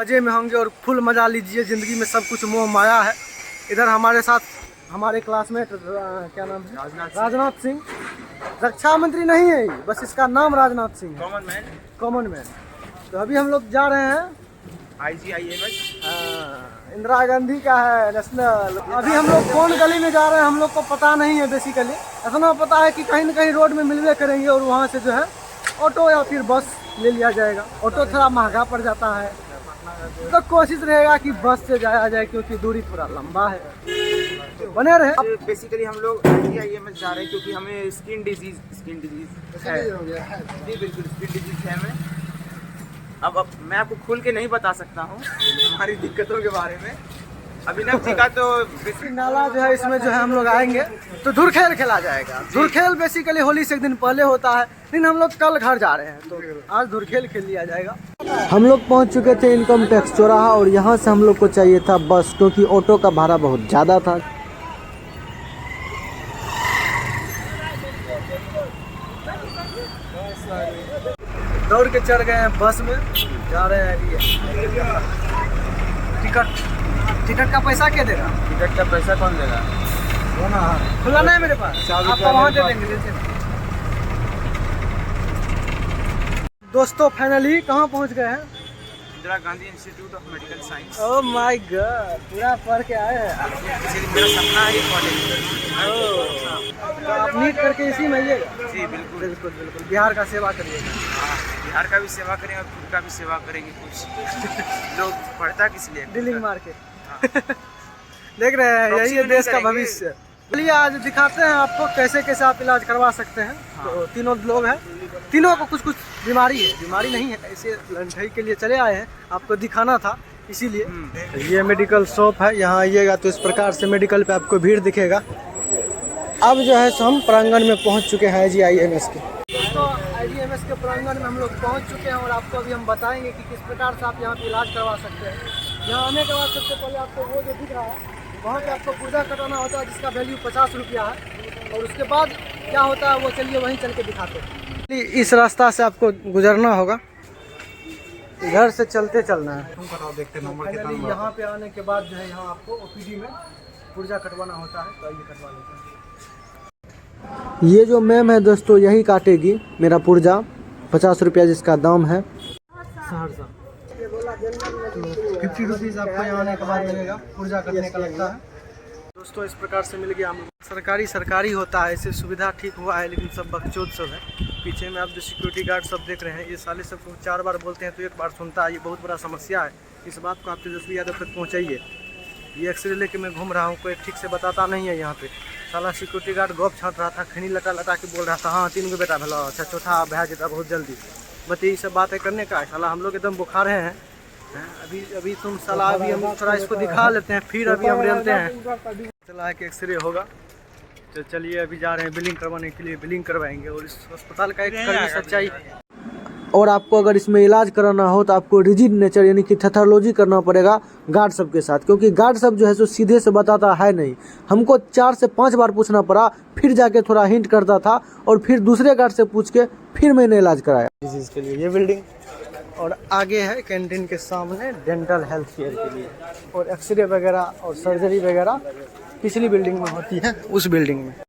मज़े में होंगे और फुल मज़ा लीजिए। ज़िंदगी में सब कुछ मोह माया है। इधर हमारे साथ हमारे क्लासमेट क्या नाम है, राजनाथ सिंह। रक्षा मंत्री नहीं है, बस इसका नाम राजनाथ सिंह है, कॉमन मैन। तो अभी हम लोग जा रहे हैं IGIMS, इंदिरा गांधी का है नेशनल। अभी हम लोग कौन गली में जा रहे हैं हम लोग को पता नहीं है। बेसिकली इतना पता है कि कहीं न कहीं रोड में मिलवे करेंगे और वहाँ से जो है ऑटो या फिर बस ले लिया जाएगा। ऑटो थोड़ा महंगा पड़ जाता है, तो कोशिश रहेगा कि बस से जाया जाए क्योंकि दूरी थोड़ा लंबा है। तो बने रहे। बेसिकली हम लोग IGIMS जा रहे हैं क्योंकि हमें स्किन डिजीज है जी, बिल्कुल स्किन डिजीज है हमें। अब मैं आपको खुल के नहीं बता सकता हूँ हमारी दिक्कतों के बारे में। अभिनव जी का तो नाला जो है इसमें जो है हम लोग आएंगे तो धुरखेल खेला जाएगा। धुरखेल बेसिकली होली से एक दिन पहले होता है, लेकिन हम लोग कल घर जा रहे हैं तो आज धुरखेल खेल लिया जाएगा। हम लोग पहुंच चुके थे इनकम टैक्स चौराहा और यहाँ से हम लोग को चाहिए था बस, क्योंकि ऑटो का भाड़ा बहुत ज़्यादा था। दौड़ के चढ़ गए हैं बस में, जा रहे हैं। टिकट का पैसा क्या देगा? टिकट का पैसा कौन देगा? खुला नहीं है मेरे पास, आपको वहाँ दे देंगे। दोस्तों फाइनली कहाँ पहुँच गए हैं? Indira Gandhi institute of medical science. Oh my God, पूरा पढ़ के आए हैं। मेरा सपना है ये कॉलेज। तो आप नीट करके इसी में आइएगा? जी बिल्कुल बिल्कुल बिल्कुल, बिहार का सेवा करिएगा। हाँ, बिहार का भी सेवा करेंगे और खुद का भी सेवा करेंगे। कुछ लोग पढ़ता किस लिए? डीलिंग मार के देख रहे हैं, यही है देश का भविष्य। चलिए आज दिखाते हैं आपको कैसे कैसे आप इलाज करवा सकते हैं। तो तीनों लोग हैं, तीनों को कुछ कुछ बीमारी है, बीमारी नहीं है, ऐसे लंढाई के लिए चले आए हैं, आपको दिखाना था इसीलिए। ये मेडिकल शॉप है, यहाँ आइएगा तो इस प्रकार से मेडिकल पे आपको भीड़ दिखेगा। अब जो है सो हम प्रांगण में पहुँच चुके हैं IGIMS के। तो IGIMS के प्रांगण में हम लोग पहुँच चुके हैं और आपको अभी हम बताएंगे कि किस प्रकार से आप यहाँ पे इलाज करवा सकते हैं। यहाँ आने के बाद सबसे पहले आपको वो जो दिख रहा है वहाँ पे आपको पुर्जा कटाना होता है, जिसका वैल्यू 50 रुपया है। और उसके बाद क्या होता है वो चलिए वहीं चल के दिखाते हैं। इस रास्ता से आपको गुजरना होगा, इधर से चलते चलना है। फाइनली यहाँ पे आने के बाद जो है यहाँ आपको OPD में पुर्जा कटवाना होता है, तो आइए कटवा लेते हैं। ये जो मैम है दोस्तों यही काटेगी मेरा पुर्जा, 50 रुपया जिसका दाम है। सहरसा 50 रुपीज़ आपको यहाँ आने के बाद मिलेगा, पुर्जा कटने का लगता है। दोस्तों इस प्रकार से मिल गया हम लोग। सरकारी होता है, इससे सुविधा ठीक हुआ है, लेकिन सब बकचोद सब है। पीछे में आप जो सिक्योरिटी गार्ड सब देख रहे हैं, ये साले सबको 4 बार बोलते हैं तो 1 बार सुनता है। ये बहुत बड़ा समस्या है, इस बात को आप तेजस्वी यादव तक पहुँचाइए। ये एक्सरे लेके मैं घूम रहा हूँ, कोई ठीक से बताता नहीं है यहाँ पे। साला सिक्योरिटी गार्ड गप छाट रहा था, खनी लटा के बोल रहा था हाँ 3 गो बेटा भला, अच्छा चौथा भै जेता बहुत जल्दी। बट यही सब बातें करने का है। साला हम लोग एकदम बुखार हैं। अभी तुम साला अभी हम थोड़ा इसको दिखा लेते हैं, फिर अभी हम रेलते हैं। चला है कि एक्सरे होगा, तो चलिए अभी जा रहे हैं बिलिंग करवाने के लिए। बिलिंग करवाएंगे और इस अस्पताल का एक कड़वी सच्चाई। और आपको अगर इसमें इलाज कराना हो तो आपको रिजिड नेचर यानी कि थेथोलॉजी करना पड़ेगा गार्ड सब के साथ, क्योंकि गार्ड सब जो है सो सीधे से बताता है नहीं। हमको 4 से 5 बार पूछना पड़ा, फिर जाके थोड़ा हिंट करता था और फिर दूसरे गार्ड से पूछ के फिर मैंने इलाज कराया डिजीज़ के लिए। ये बिल्डिंग और आगे है कैंटीन के सामने डेंटल हेल्थ केयर के लिए, और एक्सरे वगैरह और सर्जरी वगैरह पिछली बिल्डिंग में होती है, उस बिल्डिंग में।